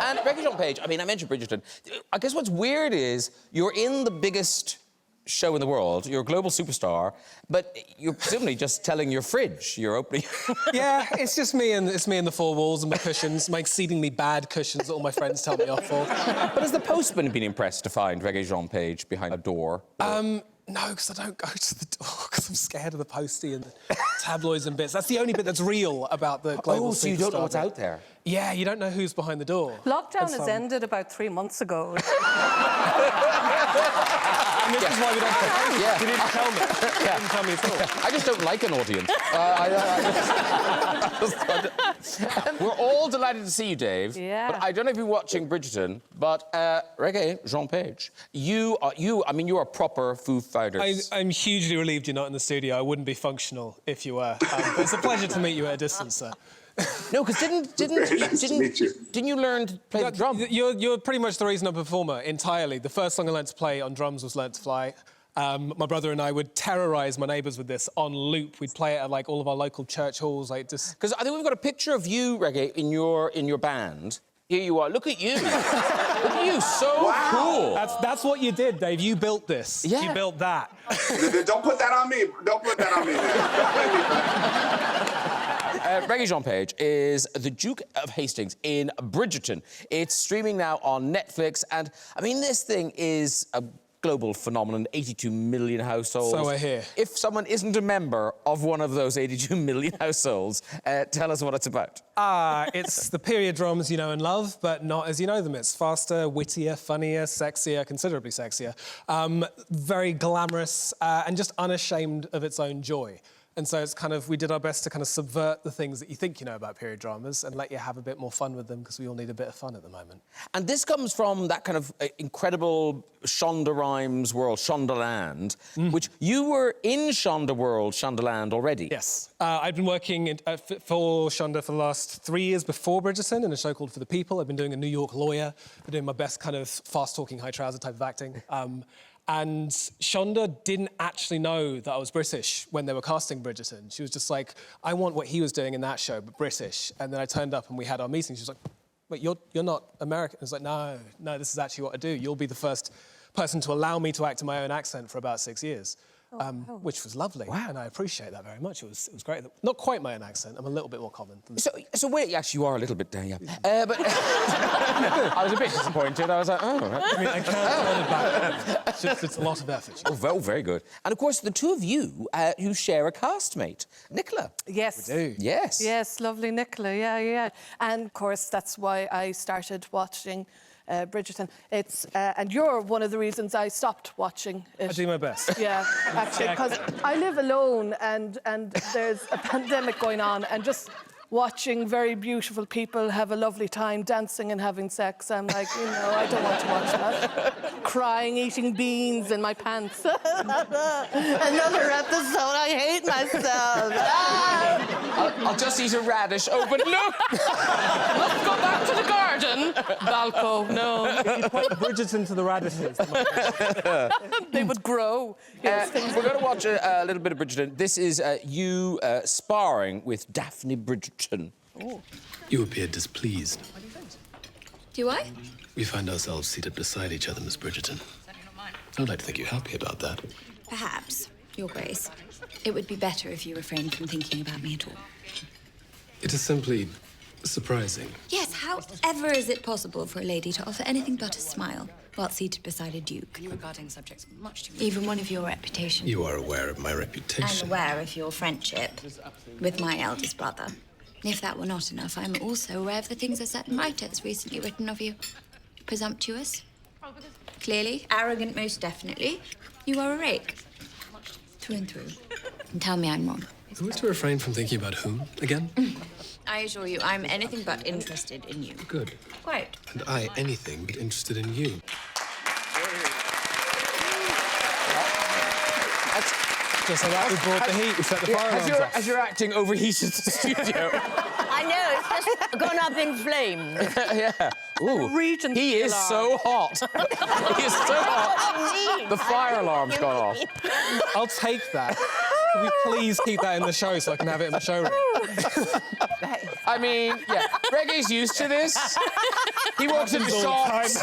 And Regé-Jean, I mean, I mentioned Bridgerton. I guess what's weird is you're in the biggest show in the world, you're a global superstar, but you're presumably just telling your fridge you're opening. Yeah, it's just me and the four walls and my cushions, my exceedingly bad cushions that all my friends tell me off for. But has the postman been impressed to find Regé-Jean behind a door? No, because I don't go to the door because I'm scared of the postie and the tabloids and bits. That's the only bit that's real about the global superstar. So you don't know what's out there? Yeah, you don't know who's behind the door. Lockdown has ended about 3 months ago. And this is why we don't tell you. Yeah. You didn't tell me. You didn't tell me at all. I just don't like an audience. We're all delighted to see you, Dave. Yeah. But I don't know if you're watching Bridgerton, but Regé-Jean, you are proper Foo Fighters. I'm hugely relieved you're not in the studio. I wouldn't be functional if you were. But it's a pleasure to meet you at a distance, sir. No, because didn't you learn to play the drum? You're pretty much the reason I'm a performer entirely. The first song I learned to play on drums was Learn to Fly. My brother and I would terrorise my neighbours with this on loop. We'd play it at like all of our local church halls, like just. Because I think we've got a picture of you, Regé, in your band. Here you are. Look at you. Look at you. So cool. That's what you did, Dave. You built this. Yeah. You built that. Don't put that on me. Don't put that on me. Regé-Jean is the Duke of Hastings in Bridgerton. It's streaming now on Netflix, and I mean, this thing is a global phenomenon, 82 million households. So I hear. If someone isn't a member of one of those 82 million households, tell us what it's about. It's the period dramas you know and love, but not as you know them. It's faster, wittier, funnier, sexier, considerably sexier, very glamorous, and just unashamed of its own joy. And so it's kind of, we did our best to kind of subvert the things that you think you know about period dramas and let you have a bit more fun with them, because we all need a bit of fun at the moment. And this comes from that kind of incredible Shonda Rhimes world, Shondaland, which you were in Shonda world, Shondaland already. Yes. I've been working for Shonda for the last 3 years before Bridgerton in a show called For the People. I've been doing a New York lawyer, been doing my best kind of fast-talking, high-trouser type of acting. And Shonda didn't actually know that I was British when they were casting Bridgerton. She was just like, I want what he was doing in that show, but British. And then I turned up and we had our meeting. She was like, wait, you're not American? I was like, no, this is actually what I do. You'll be the first person to allow me to act in my own accent for about 6 years. Which was lovely. Wow. And I appreciate that very much. It was great. Not quite my own accent. I'm a little bit more common. So wait, actually, you are a little bit down, yeah. But I was a bit disappointed. I was like, oh. I mean, I can't hold it back. It's a lot of effort. Oh, very good. And, of course, the two of you, you share a castmate, Nicola. Yes. We do. Yes. Yes, lovely Nicola, yeah. And, of course, that's why I started watching Bridgerton. And you're one of the reasons I stopped watching it. I do my best. Yeah, actually, because I live alone and there's a pandemic going on, and just watching very beautiful people have a lovely time dancing and having sex, I'm like, I don't want to watch that. Crying, eating beans in my pants. Another episode, I hate myself. I'll just eat a radish. Oh, but look! Let's go back to the garden. Balco, no. If you put Bridgerton to the radishes, They would grow. Yes, we're going to watch a little bit of Bridgerton. This is you sparring with Daphne Bridgerton. Oh. You appear displeased. Do I? We find ourselves seated beside each other, Miss Bridgerton. I'd like to think you're happy about that. Perhaps, Your Grace. It would be better if you refrained from thinking about me at all. It is simply surprising. Yes, however is it possible for a lady to offer anything but a smile while seated beside a duke? Regarding subjects much too... Even one of your reputation. You are aware of my reputation. I'm aware of your friendship with my eldest brother. If that were not enough, I'm also aware of the things a certain writer has recently written of you. Presumptuous. Clearly. Arrogant, most definitely. You are a rake. Through and through. And tell me I'm wrong. Who is to refrain from thinking about whom, again? I assure you, I'm anything but interested in you. Good. Quite. And I anything but interested in you. just like that, we brought the heat, we set the fire alarms off. As you're acting overheated the studio. I know, it's just gone up in flames. Yeah. Ooh. Regent he is so hot. He is so hot. The fire alarm's gone off. I'll take that. Can we please keep that in the show so I can have it in the showroom? I mean, yeah, Regé's used to this. He walks into shops.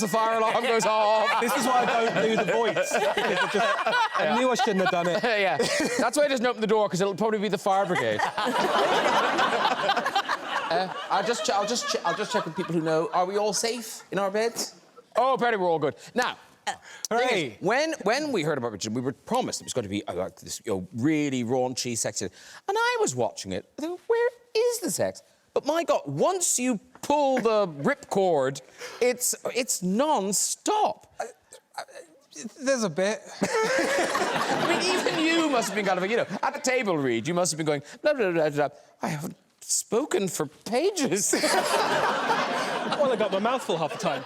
The fire alarm goes off. This is why I don't do the voice. I knew I shouldn't have done it. Yeah, that's why he doesn't open the door, because it'll probably be the fire brigade. I'll just check with people who know. Are we all safe in our beds? Oh, apparently we're all good. Now, Hooray. when we heard about Bridgerton, we were promised it was going to be like this, really raunchy, sexy. And I was watching it. I thought, where is the sex? But my God, once you pull the ripcord, it's non-stop. There's a bit. I mean, even you must have been kind of, at the table read, you must have been going, blah, blah, blah, blah. I haven't spoken for pages. Well, I got my mouth full half the time.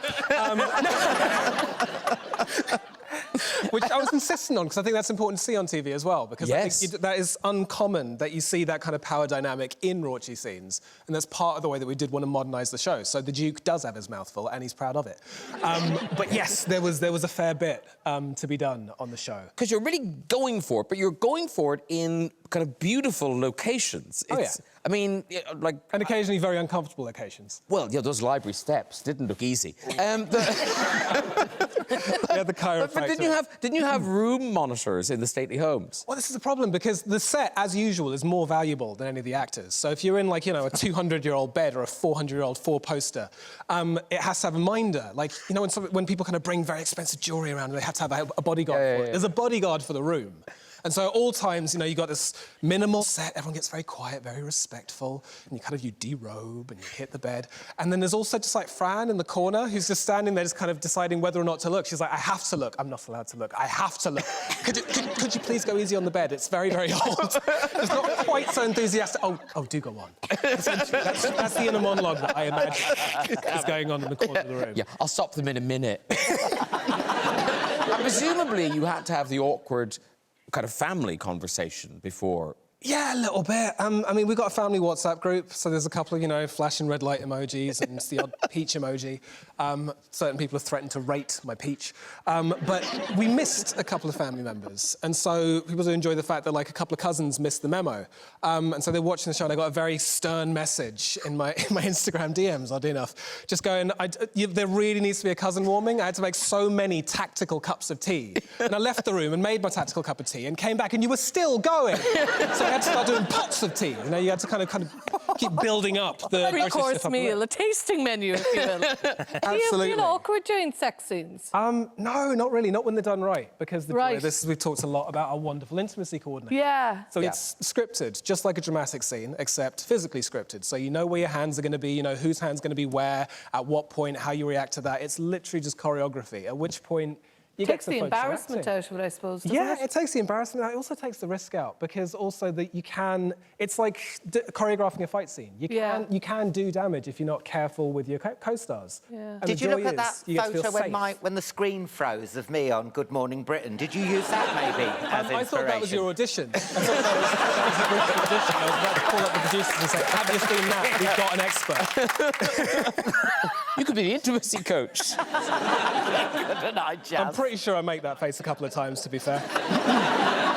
Which I was insisting on, because I think that's important to see on TV as well, because I think that is uncommon that you see that kind of power dynamic in raunchy scenes, and that's part of the way that we did want to modernise the show. So the Duke does have his mouth full, and he's proud of it. But yes, there was a fair bit to be done on the show. Because you're really going for it, but you're going for it in kind of beautiful locations. I mean, like... And occasionally very uncomfortable locations. Well, yeah, those library steps didn't look easy. Yeah, the chiropractor. But didn't you have room monitors in the stately homes? Well, this is a problem, because the set, as usual, is more valuable than any of the actors. So if you're in, like, a 200-year-old bed or a 400-year-old four-poster, it has to have a minder. Like, when people kind of bring very expensive jewellery around, they have to have a bodyguard for it. There's a bodyguard for the room. And so at all times, you got this minimal set, everyone gets very quiet, very respectful, and you derobe and you hit the bed. And then there's also just like Fran in the corner, who's just standing there just kind of deciding whether or not to look. She's like, I have to look. I'm not allowed to look. I have to look. Could you please go easy on the bed? It's very, very old. It's not quite so enthusiastic. Oh, do go on. That's the inner monologue that I imagine is going on in the corner of the room. Yeah, I'll stop them in a minute. And presumably you had to have the awkward kind of family conversation before. Yeah, a little bit. I mean, we've got a family WhatsApp group, so there's a couple of, flashing red light emojis and the odd peach emoji. Certain people have threatened to rate my peach. But we missed a couple of family members, and so people do enjoy the fact that, like, a couple of cousins missed the memo. And so they're watching the show, and I got a very stern message in my Instagram DMs, oddly enough, just going, there really needs to be a cousin warming. I had to make so many tactical cups of tea. And I left the room and made my tactical cup of tea and came back, and you were still going. So I had to start doing pots of tea. You had to kind of keep building up the... A three-course meal, a tasting menu, if you will. Absolutely. Do you feel awkward during sex scenes? No, not really. Not when they're done right. Because we've talked a lot about our wonderful intimacy coordinator. Yeah. So it's scripted, just like a dramatic scene, except physically scripted. So you know where your hands are going to be, whose hand's going to be where, at what point, how you react to that. It's literally just choreography, at which point... It takes the embarrassment out of it, I suppose, doesn't it? It takes the embarrassment out. It also takes the risk out, because also that you can... It's like choreographing a fight scene. You can do damage if you're not careful with your co-stars. Yeah. Did you look at that photo when the screen froze of me on Good Morning Britain? Did you use that, maybe, as inspiration? I thought that was your audition. I thought that was a brief audition. I was about to call up the producers and say, have you seen that? We've got an expert. You could be the intimacy coach. Couldn't I just? I'm pretty sure I make that face a couple of times, to be fair.